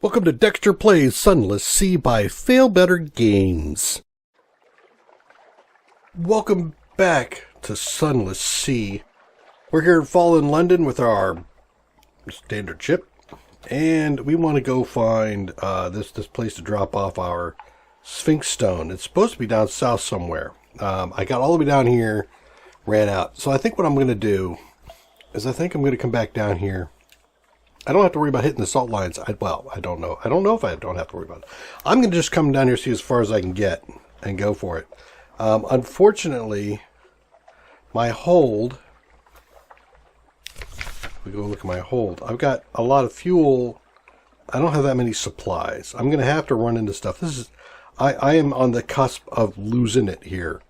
Welcome to Dextor Plays Sunless Sea by Failbetter Games. Welcome back to Sunless Sea. We're here in Fallen London with our standard ship, and we want to go find this place to drop off our Sphinx Stone. It's supposed to be down south somewhere. I got all the way down here, ran out. So I think what I'm going to do is I think I'm going to come back down here. I don't have to worry about hitting the salt lines. I don't know. I don't know if I don't have to worry about it. I'm going to just come down here, see as far as I can get, and go for it. Unfortunately, my hold... We go look at my hold. I've got a lot of fuel. I don't have that many supplies. I'm going to have to run into stuff. This is... I am on the cusp of losing it here.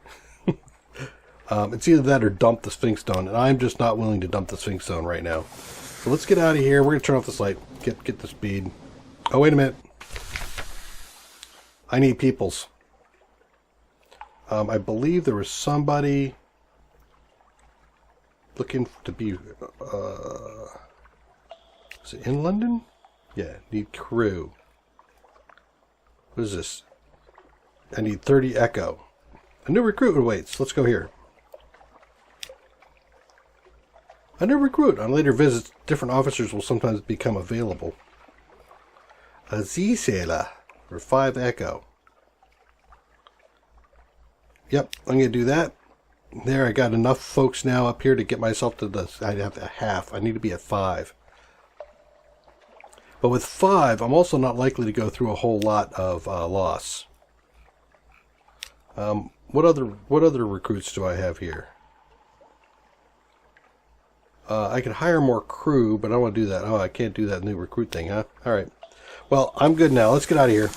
It's either that or dump the Sphinx Stone, and I'm just not willing to dump the Sphinx Stone right now. So let's get out of here. We're going to turn off this light. Get the speed. Oh, wait a minute. I need peoples. I believe there was somebody looking to be... is it in London? Yeah, need crew. What is this? I need 30 echo. A new recruit awaits. Let's go here. A new recruit. On later visits, different officers will sometimes become available. A Z-sailor for 5 echo. Yep, I'm going to do that. There, I got enough folks now up here to get myself to the... I'd have to half. I need to be at 5. But with 5, I'm also not likely to go through a whole lot of loss. What other recruits do I have here? I could hire more crew, but I don't want to do that. Oh, I can't do that new recruit thing, huh? Alright. Well, I'm good now. Let's get out of here.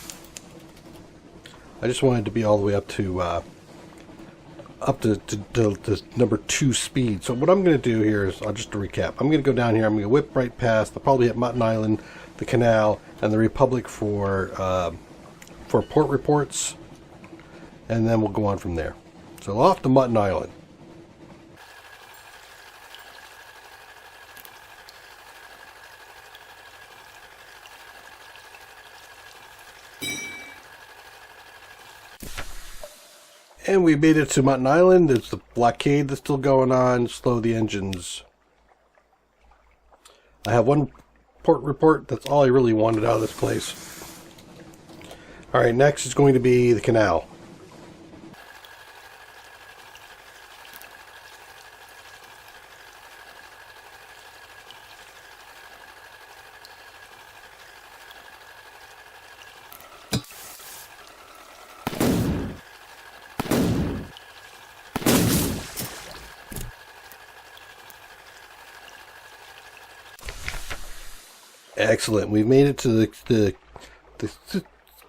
I just wanted to be all the way up to number 2 speed. So what I'm going to do here is, just to recap, I'm going to go down here. I'm going to whip right past. I'll probably hit Mutton Island, the canal, and the Republic for port reports. And then we'll go on from there. So off to Mutton Island. And we made it to Mutton Island. There's the blockade that's still going on. Slow the engines. I have 1 port report. That's all I really wanted out of this place. Alright, next is going to be the canal. Excellent. We've made it to the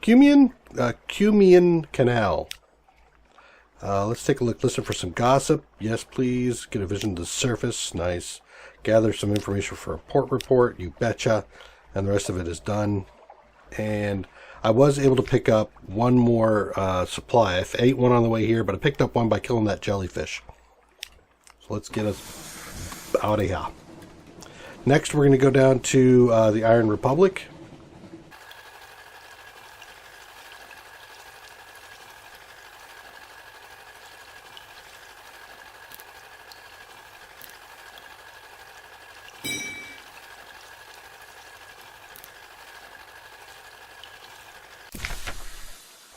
Cumian Canal. Let's take a look. Listen for some gossip. Yes, please. Get a vision of the surface. Nice. Gather some information for a port report. You betcha. And the rest of it is done. And I was able to pick up 1 more supply. I ate 1 on the way here, but I picked up 1 by killing that jellyfish. So let's get us out of here. Next, we're going to go down to the Iron Republic.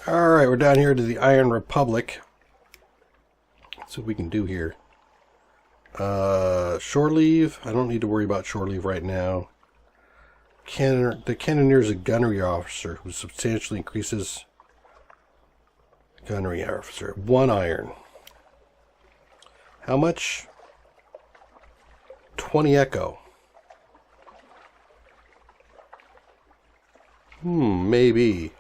Alright, we're down here to the Iron Republic. Let's see what we can do here. Shore leave. I don't need to worry about shore leave right now. The cannoneer is a gunnery officer who substantially increases gunnery officer. 1 iron. How much? 20 echo. Maybe.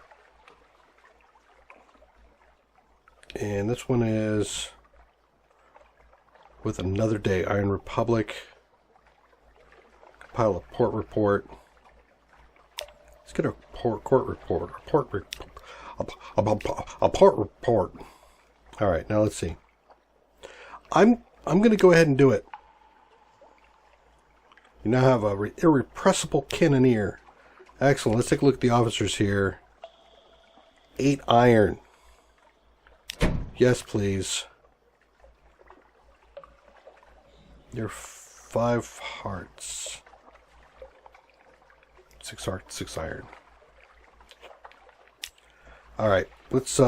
And this one is with another day. Iron Republic. Compile a port report. Let's get a port report. A port report. All right, now let's see. I'm going to go ahead and do it. You now have a irrepressible cannoneer Excellent. Let's take a look at the officers here. 8 iron. Yes, please. You're 5 hearts. 6 hearts, 6 iron. Alright, let's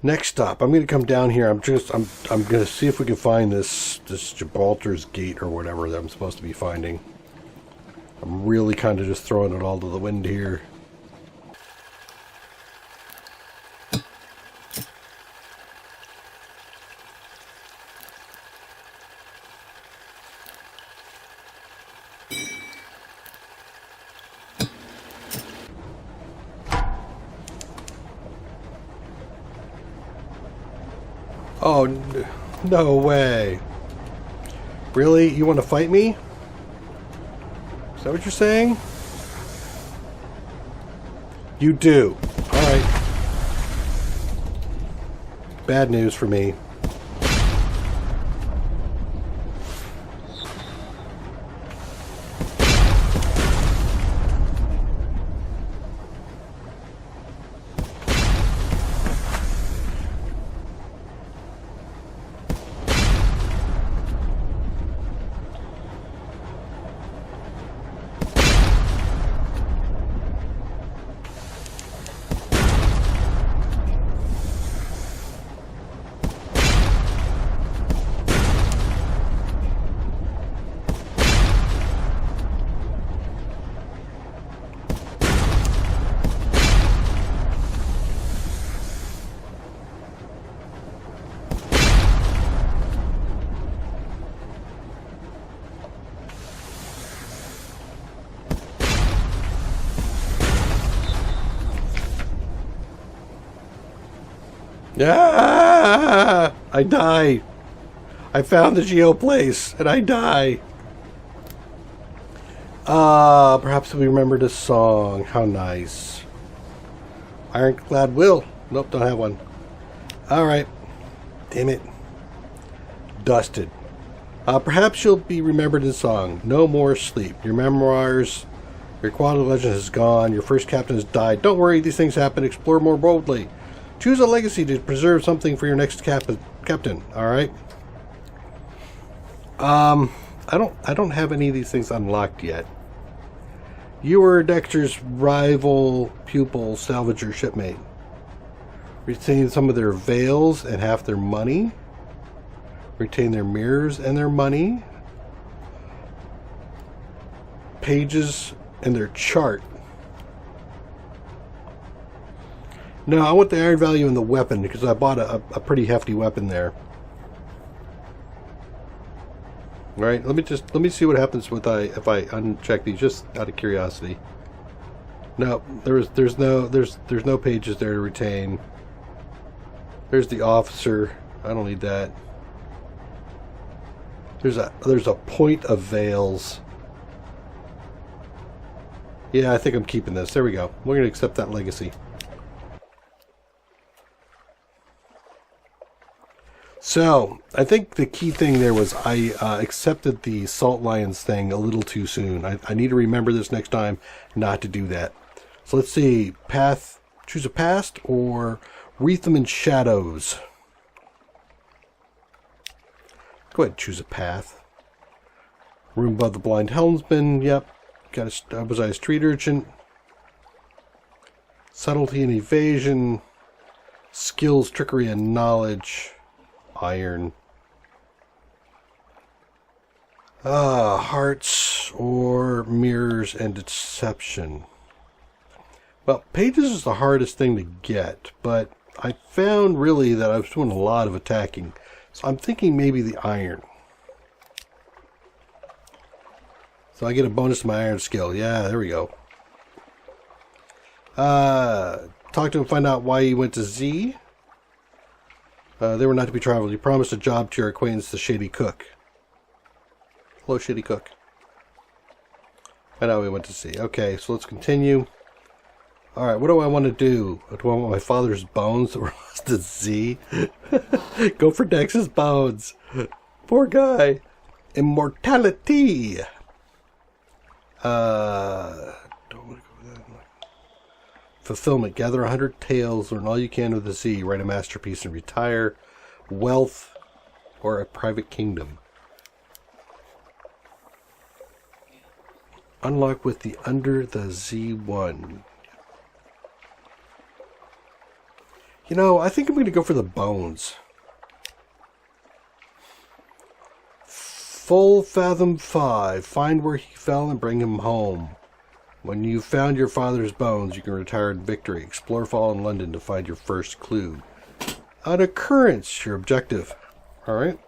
next stop. I'm gonna come down here. I'm gonna see if we can find this Gibraltar's Gate or whatever that I'm supposed to be finding. I'm really kind of just throwing it all to the wind here. Oh, no way. Really? You want to fight me? Is that what you're saying? You do. Alright. Bad news for me. Ah! I die. I found the Geo place and I die. Perhaps we remember this song. How nice. Ironclad will. Nope, don't have one. Alright. Damn it. Dusted. Perhaps you'll be remembered in song. No more sleep. Your memoirs, your quality legend has gone. Your first captain has died. Don't worry, these things happen. Explore more boldly. Choose a legacy to preserve something for your next captain. All right. I don't have any of these things unlocked yet. You were Dexter's rival pupil, salvager, shipmate. Retain some of their veils and half their money. Retain their mirrors and their money. Pages and their chart. No, I want the iron value in the weapon because I bought a pretty hefty weapon there. All right, let me see what happens with if I uncheck these just out of curiosity. No, there's no pages there to retain. There's the officer. I don't need that. There's a point of veils. Yeah, I think I'm keeping this. There we go. We're gonna accept that legacy. So, I think the key thing there was I accepted the Salt Lions thing a little too soon. I need to remember this next time not to do that. So let's see. Path, choose a past or wreath them in shadows. Go ahead, choose a path. Room above the blind helmsman. Yep. Was I a street urchin? Subtlety and evasion. Skills, trickery, and knowledge. Iron. Hearts or mirrors and deception. Well, pages is the hardest thing to get, but I found really that I was doing a lot of attacking. So I'm thinking maybe the iron. So I get a bonus to my iron skill. Yeah, there we go. Talk to him, find out why he went to Z. They were not to be traveled. You promised a job to your acquaintance, the Shady Cook. Hello, Shady Cook. I know we went to sea. Okay, so let's continue. Alright, what do I want to do? Do I want my father's bones that were lost at sea? Go for Dex's bones. Poor guy. Immortality. Don't want to go with that. Fulfillment. Gather 100 tales, learn all you can of the sea, write a masterpiece, and retire. Wealth or a private kingdom. Unlock with the Under the Z1. You know, I think I'm going to go for the bones. Full Fathom 5. Find where he fell and bring him home. When you've found your father's bones, you can retire in victory. Explore fallen London to find your first clue. An occurrence, your objective. Alright.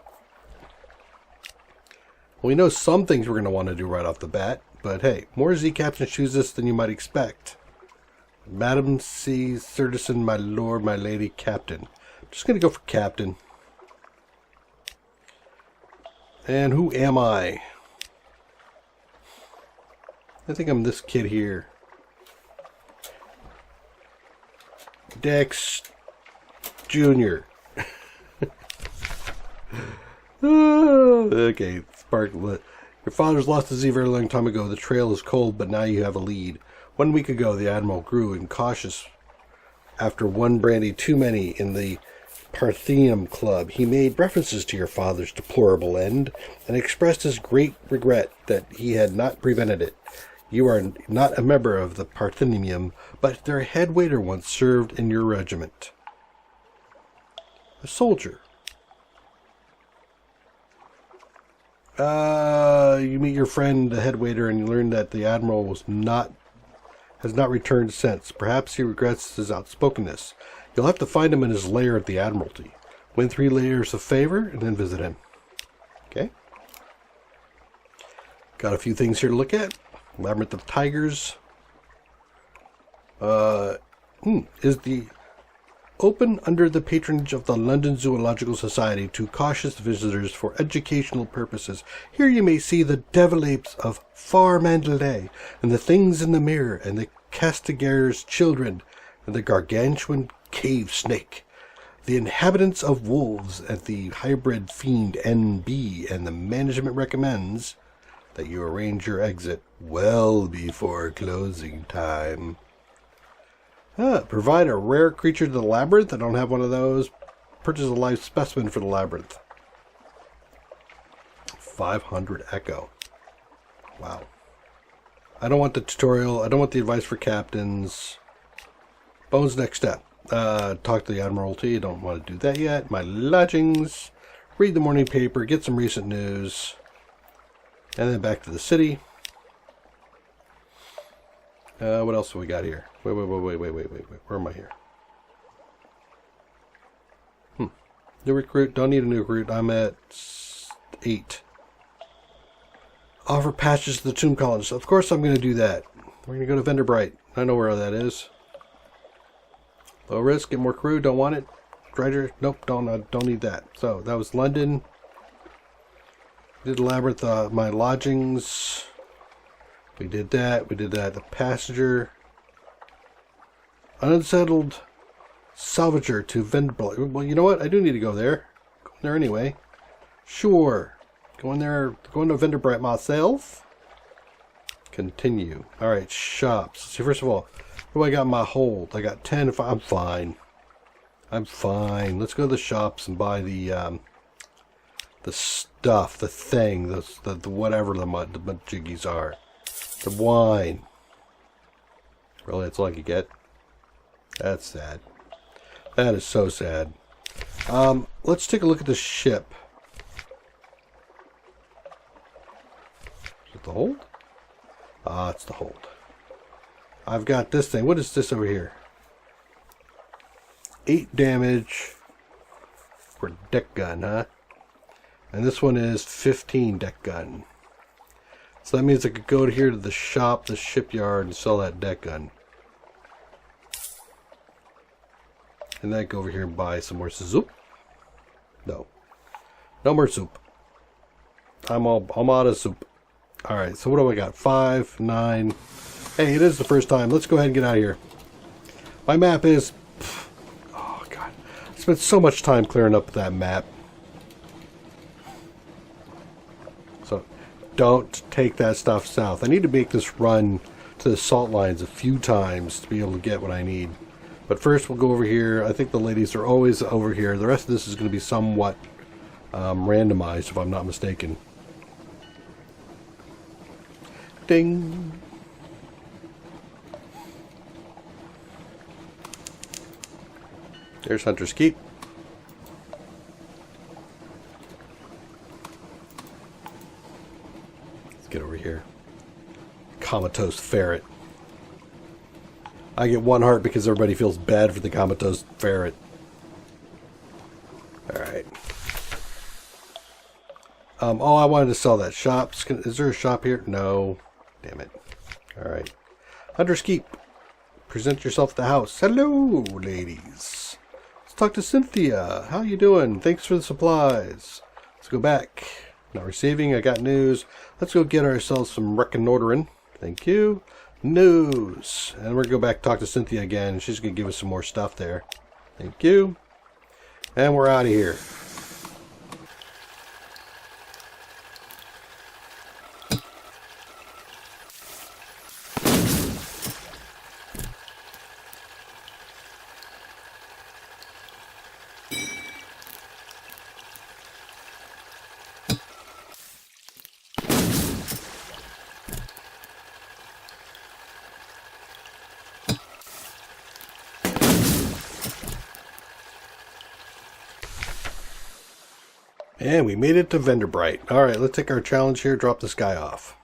We know some things we're going to want to do right off the bat. But hey, more Z captains choose this than you might expect. Madam C. Citizen, my lord, my lady, captain. I'm just going to go for captain. And who am I? I think I'm this kid here. Dex Jr. Okay, Sparklet. Your father's lost the Z very long time ago. The trail is cold, but now you have a lead. 1 week ago, the Admiral grew incautious after one brandy too many in the Parthenium Club. He made references to your father's deplorable end and expressed his great regret that he had not prevented it. You are not a member of the Parthenium, but their head waiter once served in your regiment. A soldier. You meet your friend, the head waiter, and you learn that the Admiral has not returned since. Perhaps he regrets his outspokenness. You'll have to find him in his lair at the Admiralty. Win 3 layers of favor, and then visit him. Okay. Got a few things here to look at. Labyrinth of Tigers. Is the open under the patronage of the London Zoological Society to cautious visitors for educational purposes. Here you may see the devil apes of Far Mandalay, and the things in the mirror, and the Castigair's children, and the gargantuan cave snake, the inhabitants of wolves, and the hybrid fiend NB, and the management recommends that you arrange your exit well before closing time. Provide a rare creature to the labyrinth. I don't have one of those. Purchase a live specimen for the labyrinth. 500 echo. Wow. I don't want the tutorial. I don't want the advice for captains. Bones next step. Talk to the Admiralty. I don't want to do that yet. My lodgings. Read the morning paper. Get some recent news. And then back to the city. What else have we got here? Wait. Where am I here? New recruit. Don't need a new recruit. I'm at 8. Offer patches to the tomb colonists. Of course I'm going to do that. We're going to go to Vendor Bright. I know where that is. Low risk. Get more crew. Don't want it. Dredger. Nope. Don't need that. So that was London. Did the labyrinth. My lodgings. We did that. The passenger. Unsettled salvager to Vendor. Well, you know what? I do need to go there. Go in there anyway. Sure. Go in there. Go into Vendor Bright myself. Continue. Alright, shops. Let's see, first of all, what do I got in my hold? I got 10. I'm fine. I'm fine. Let's go to the shops and buy the stuff, the thing, the whatever the jiggies are. The wine. Really, that's all I could get? That's sad. That is so sad. Let's take a look at the ship. Is it the hold? Ah, it's the hold. I've got this thing. What is this over here? 8 damage for deck gun, huh? And this one is 15 deck gun. So that means I could go here to the shop, the shipyard, and sell that deck gun. And then go over here and buy some more soup. No. No more soup. I'm out of soup. Alright, so what do I got? 5, 9. Hey, it is the first time. Let's go ahead and get out of here. My map is... Oh, God. I spent so much time clearing up that map. So, don't take that stuff south. I need to make this run to the salt lines a few times to be able to get what I need. But first we'll go over here. I think the ladies are always over here. The rest of this is going to be somewhat randomized, if I'm not mistaken. Ding! There's Hunter's Keep. Let's get over here. Comatose ferret. I get 1 heart because everybody feels bad for the comatose ferret. Alright. Oh, I wanted to sell that shop. Is there a shop here? No. Damn it. Alright. Hunter's Keep. Present yourself at the house. Hello, ladies. Let's talk to Cynthia. How you doing? Thanks for the supplies. Let's go back. Not receiving. I got news. Let's go get ourselves some reconnoitering. Thank you. News. And we're going to go back and talk to Cynthia again. She's going to give us some more stuff there. Thank you. And we're out of here. And we made it to Venderbright. Alright, let's take our challenge here, drop this guy off.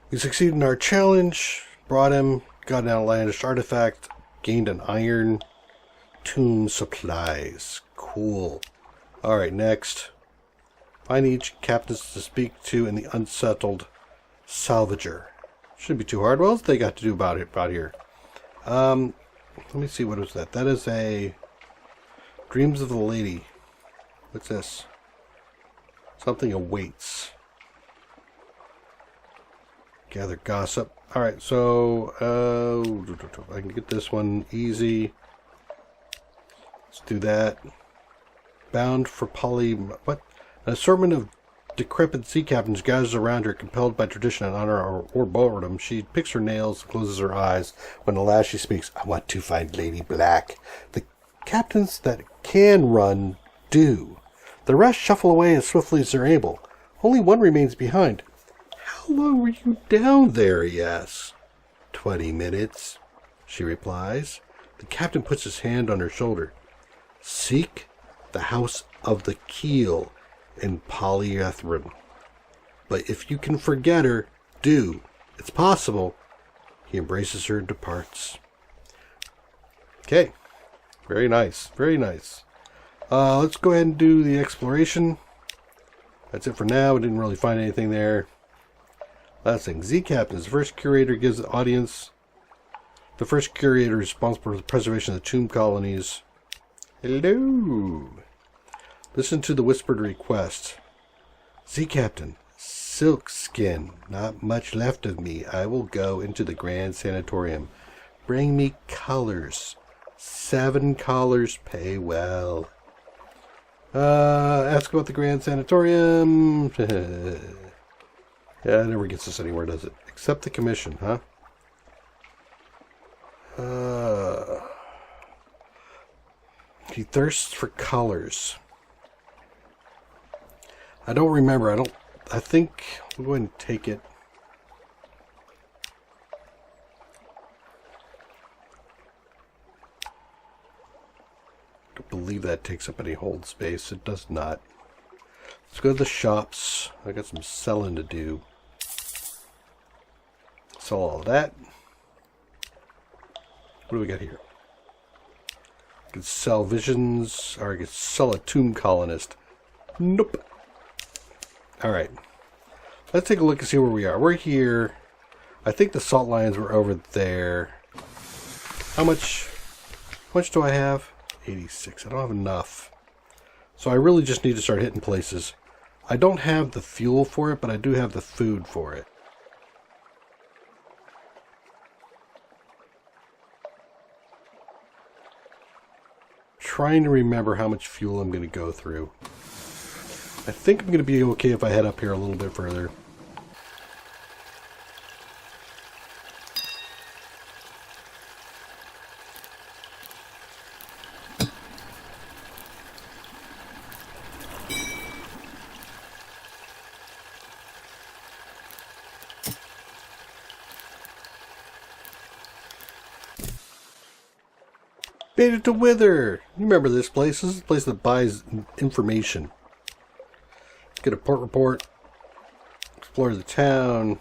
We succeeded in our challenge, brought him, got an outlandish artifact, gained an iron tomb supplies. Cool. Alright, next. Find each captains to speak to in the unsettled salvager. Shouldn't be too hard. What else they got to do about here? Let me see, what was that? That is a Dreams of the Lady. What's this? Something awaits. Gather gossip. Alright, so I can get this one easy. Let's do that. Bound for what? An assortment of decrepit sea captains gathers around her, compelled by tradition and honor or boredom. She picks her nails and closes her eyes. When at last she speaks, I want to find Lady Black. The captains that can run do. The rest shuffle away as swiftly as they're able. Only one remains behind. How long were you down there, he asks. 20 minutes, she replies. The captain puts his hand on her shoulder. Seek the house of the keel in Polyethrum. But if you can forget her, do. It's possible. He embraces her and departs. Okay. Very nice. Very nice. Let's go ahead and do the exploration. That's it for now. We didn't really find anything there. Last thing. Z Captains. The first curator gives the audience. The first curator responsible for the preservation of the tomb colonies. Hello. Listen to the whispered request. Z Captain. Silk skin. Not much left of me. I will go into the Grand Sanatorium. Bring me colors. 7 collars pay well. Ask about the Grand Sanatorium. Yeah, it never gets us anywhere, does it? Accept the commission, huh? He thirsts for colors. I don't remember. I think we'll go ahead and take it. I don't believe that takes up any hold space. It does not. Let's go to the shops. I got some selling to do. Sell all that. What do we got here? I can sell visions, or I can sell a tomb colonist. Nope. Alright. Let's take a look and see where we are. We're here. I think the salt lions were over there. How much do I have? 86. I don't have enough. So I really just need to start hitting places. I don't have the fuel for it, but I do have the food for it. Trying to remember how much fuel I'm going to go through. I think I'm going to be okay if I head up here a little bit further. Baited to Wither! You remember this place? This is a place that buys information. Let's get a port report. Explore the town.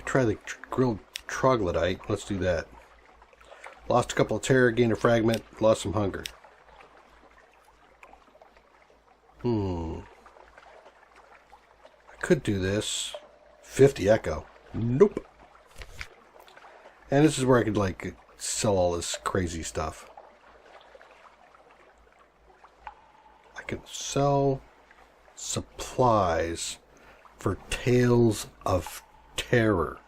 Try the grilled troglodyte. Let's do that. Lost a couple of terror, gained a fragment, lost some hunger. I could do this. 50 echo. Nope. And this is where I could, like, sell all this crazy stuff. I can sell supplies for Tales of Terror.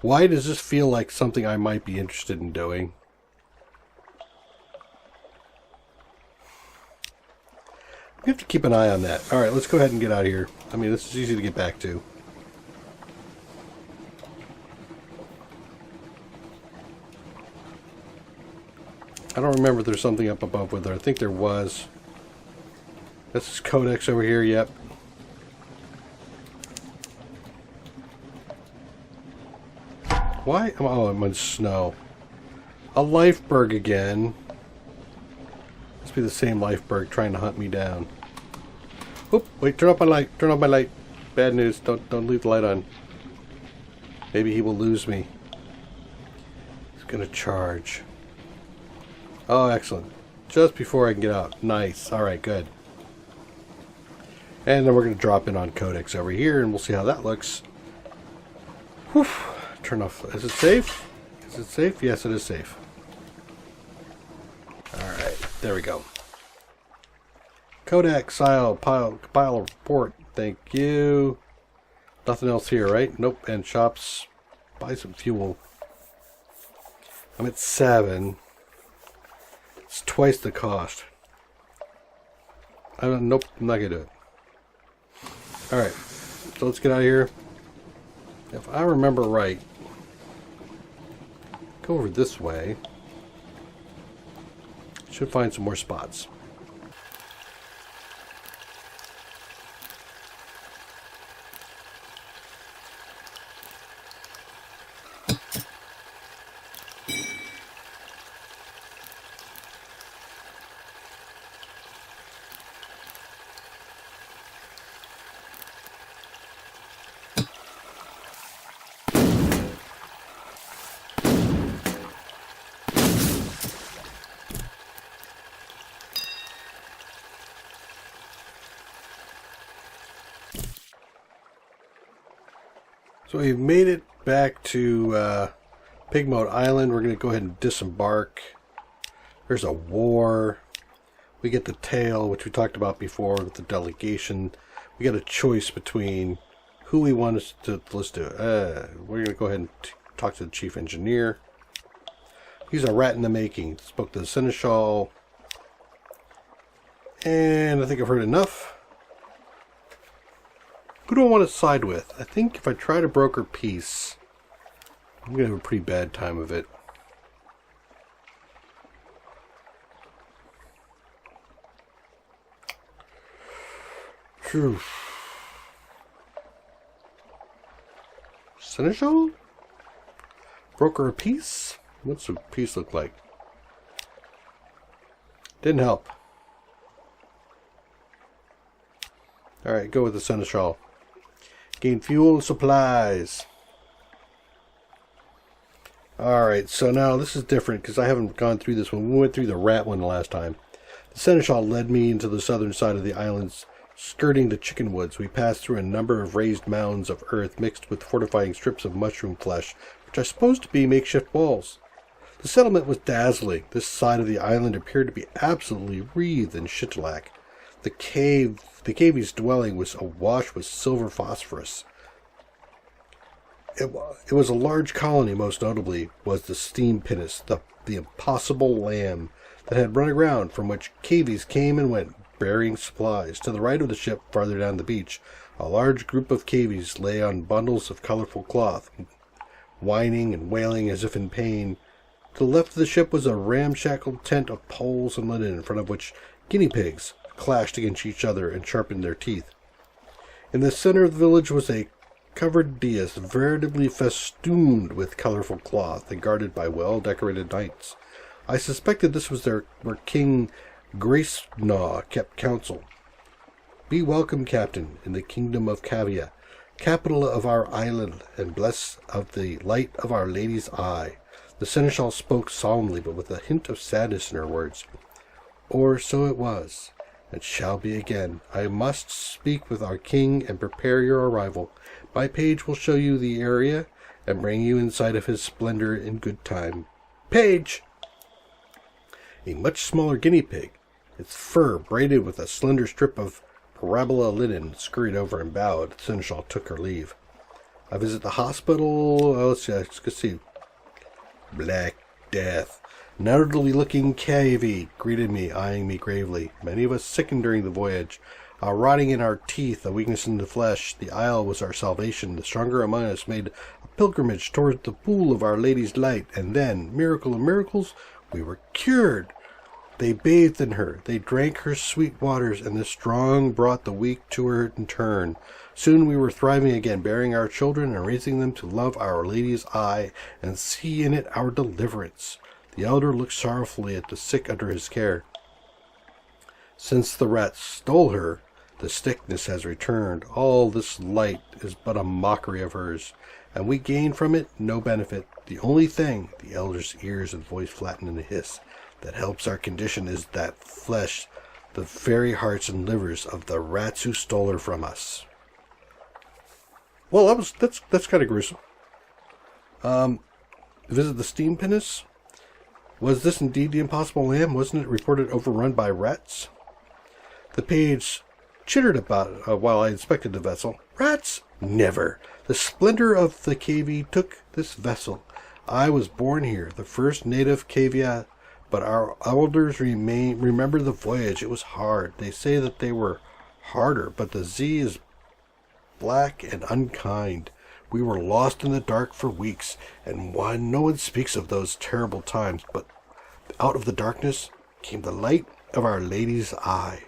Why does this feel like something I might be interested in doing? We have to keep an eye on that. Alright, let's go ahead and get out of here. I mean, this is easy to get back to. I don't remember if there's something up above with her. I think there was. This is Codex over here, yep. Why? Oh, I'm in snow. A lifeberg again. Must be the same lifeberg trying to hunt me down. Oop, wait, turn off my light. Turn off my light. Bad news. Don't leave the light on. Maybe he will lose me. He's gonna charge. Oh, excellent. Just before I can get out. Nice. Alright, good. And then we're going to drop in on Codex over here, and we'll see how that looks. Whew. Turn off. Is it safe? Is it safe? Yes, it is safe. Alright, there we go. Codex, compile a report. Thank you. Nothing else here, right? Nope. And shops. Buy some fuel. I'm at 7. It's twice the cost. Nope, I'm not gonna do it. Alright, so let's get out of here. If I remember right, go over this way. Should find some more spots. So we've made it back to Pigmote Island. We're going to go ahead and disembark. There's a war. We get the tail, which we talked about before with the delegation. We got a choice between who we want us to. Let's do it. We're going to go ahead and talk to the chief engineer. He's a rat in the making. Spoke to the seneschal. And I think I've heard enough. Who do I want to side with? I think if I try to broker peace, I'm going to have a pretty bad time of it. Phew. Seneschal? Broker a peace? What's a peace look like? Didn't help. Alright, go with the seneschal. Gain fuel and supplies. Alright, so now this is different because I haven't gone through this one. We went through the rat one last time. The seneschal led me into the southern side of the islands, skirting the chicken woods. We passed through a number of raised mounds of earth mixed with fortifying strips of mushroom flesh, which are supposed to be makeshift walls. The settlement was dazzling. This side of the island appeared to be absolutely wreathed in shiitake. The cave's dwelling was awash with silver phosphorus. It was a large colony. Most notably was the steam pinnace, the impossible lamb that had run aground, from which cavies came and went, bearing supplies. To the right of the ship, farther down the beach, a large group of cavies lay on bundles of colorful cloth, whining and wailing as if in pain. To the left of the ship was a ramshackle tent of poles and linen, in front of which guinea pigs clashed against each other and sharpened their teeth. In the center of the village was a covered dais, veritably festooned with colorful cloth and guarded by well-decorated knights. I suspected this was where King Gracenaw kept counsel. Be welcome, Captain, in the kingdom of Cavia, capital of our island, and blessed of the light of Our Lady's eye. The seneschal spoke solemnly, but with a hint of sadness in her words. Or so it was, and shall be again. I must speak with our king and prepare your arrival. My page will show you the area and bring you in sight of his splendor in good time. Page! A much smaller guinea pig, its fur braided with a slender strip of parabola linen, scurried over and bowed. The seneschal took her leave. I visit the hospital. Let's see. Black Death. An elderly-looking cavy greeted me, eyeing me gravely. Many of us sickened during the voyage. A rotting in our teeth, a weakness in the flesh. The isle was our salvation. The stronger among us made a pilgrimage towards the pool of Our Lady's light, and then, miracle of miracles, we were cured. They bathed in her, they drank her sweet waters, and the strong brought the weak to her in turn. Soon we were thriving again, bearing our children and raising them to love Our Lady's eye and see in it our deliverance. The elder looked sorrowfully at the sick under his care. Since the rats stole her, the sickness has returned. All this light is but a mockery of hers, and we gain from it no benefit. The only thing, the elder's ears and voice flattened in a hiss, that helps our condition is that flesh, the very hearts and livers of the rats who stole her from us. Well, that's kind of gruesome. Visit the steam pinnace. Was this indeed the impossible land? Wasn't it reported overrun by rats? The page chittered about it while I inspected the vessel. Rats? Never. The splendor of the cavy took this vessel. I was born here, the first native cavia, but our elders remember the voyage. It was hard. They say that they were harder, but the sea is black and unkind. We were lost in the dark for weeks, and no one speaks of those terrible times, but out of the darkness came the light of Our Lady's eye,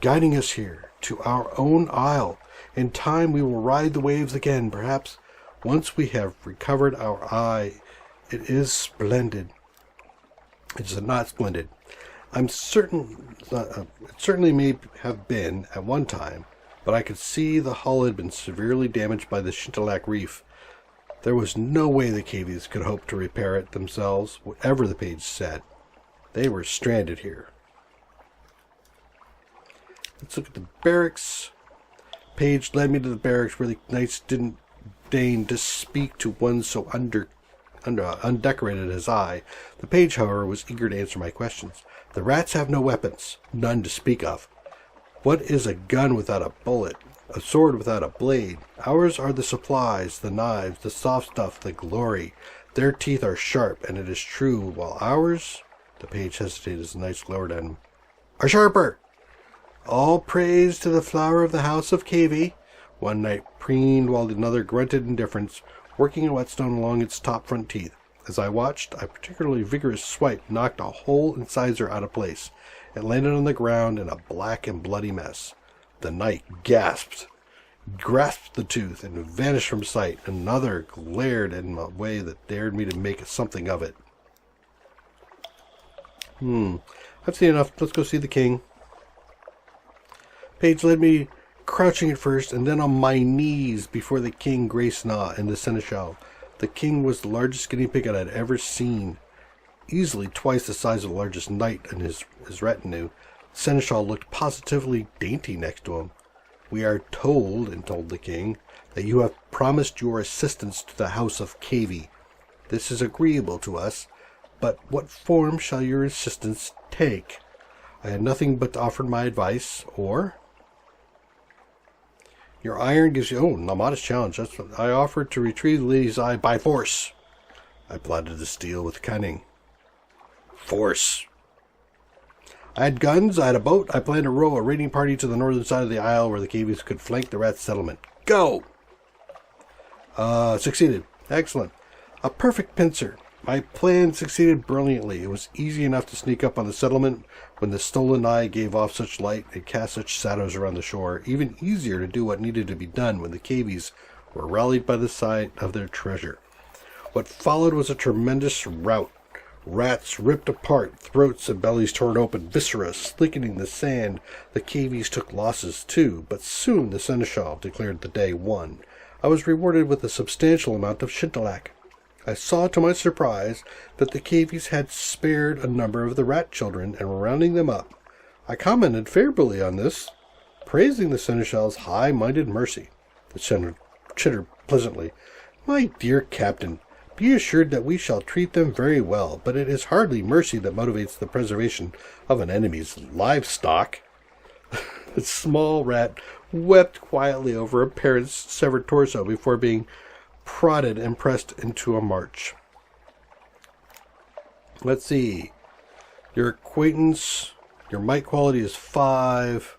guiding us here to our own isle. In time we will ride the waves again, perhaps. Once we have recovered our eye, it is splendid. It is not splendid. I'm certain it certainly may have been at one time, but I could see the hull had been severely damaged by the Shintalak reef. There was no way the cavies could hope to repair it themselves, whatever the page said. They were stranded here. Let's look at the barracks. Page led me to the barracks where the knights didn't deign to speak to one so undecorated as I. The page, however, was eager to answer my questions. The rats have no weapons, none to speak of. What is a gun without a bullet? A sword without a blade? Ours are the supplies, the knives, the soft stuff, the glory. Their teeth are sharp, and it is true, while ours... The page hesitated as the knights glowered at him. Are sharper! All praise to the flower of the house of Cavy. One knight preened while another grunted indifference, working a whetstone along its top front teeth. As I watched, a particularly vigorous swipe knocked a whole incisor out of place. It landed on the ground in a black and bloody mess. The knight gasped, grasped the tooth, and vanished from sight. Another glared in a way that dared me to make something of it. I've seen enough. Let's go see the king. Page led me, crouching at first, and then on my knees before the king Gracenaw and the seneschal. The king was the largest guinea pig I had ever seen, easily twice the size of the largest knight in his retinue. The seneschal looked positively dainty next to him. We are told, and told the king, that you have promised your assistance to the house of Cavy. This is agreeable to us, but what form shall your assistance take? I had nothing but to offer my advice, or... Your iron gives you... a modest challenge. That's what I offered to retrieve the lady's eye by force. I plotted to steal with cunning. Force. I had guns, I had a boat, I planned to row a raiding party to the northern side of the isle where the cavies could flank the rat settlement. Go! Succeeded. Excellent. A perfect pincer. My plan succeeded brilliantly. It was easy enough to sneak up on the settlement when the stolen eye gave off such light and cast such shadows around the shore. Even easier to do what needed to be done when the cavies were rallied by the sight of their treasure. What followed was a tremendous rout. Rats ripped apart, throats and bellies torn open, viscera slickening the sand. The cavies took losses too, but soon the seneschal declared the day won. I was rewarded with a substantial amount of shintalak. I saw to my surprise that the cavies had spared a number of the rat children and were rounding them up. I commented favorably on this, praising the seneschal's high-minded mercy. The senator chittered pleasantly. My dear captain, be assured that we shall treat them very well, but it is hardly mercy that motivates the preservation of an enemy's livestock. The small rat wept quietly over a parrot's severed torso before being prodded and pressed into a march. Let's see. Your acquaintance, your might quality is 5.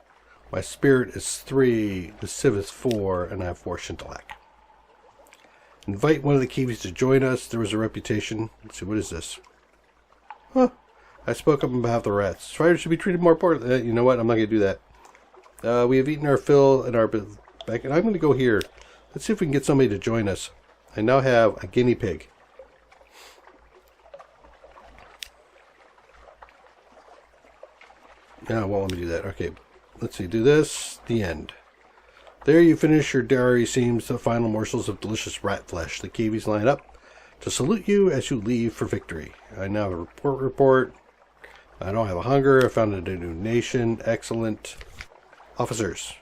My spirit is 3. The civ is 4, and I have 4 shintalak. Invite one of the cavies to join us. There was a reputation. Let's see, what is this? Huh. I spoke up on behalf of the rats. Fighters should be treated more important. You know what? I'm not going to do that. We have eaten our fill and our back, and I'm going to go here. Let's see if we can get somebody to join us. I now have a guinea pig. No, it won't let me do that. Okay, let's see. Do this. The end. There you finish your dairy seams, the final morsels of delicious rat flesh. The cavies line up to salute you as you leave for victory. I now have a report. I don't have a hunger. I founded a new nation. Excellent. Officers.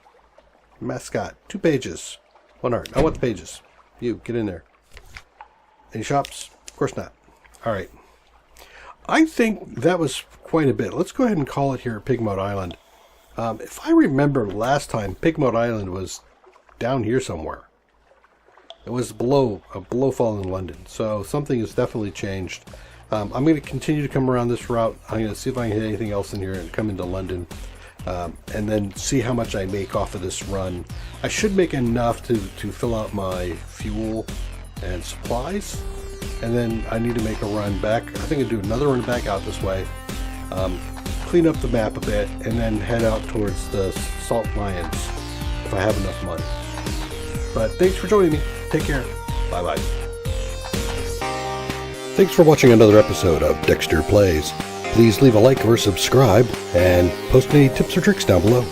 Mascot. 2 pages. 1 art. I want the pages. You, get in there. Any shops? Of course not. All right. I think that was quite a bit. Let's go ahead and call it here at Pigmote Island. If I remember last time, Pigmote Island was down here somewhere. It was below fallen London. So something has definitely changed. I'm going to continue to come around this route. I'm going to see if I can hit anything else in here and come into London. And then see how much I make off of this run. I should make enough to fill out my fuel and supplies, and then I need to make a run back. I think I'll do another run back out this way, clean up the map a bit, and then head out towards the Salt Lions if I have enough money. But thanks for joining me. Take care. Bye-bye. Thanks for watching another episode of Dextor Plays. Please leave a like or subscribe, and post any tips or tricks down below.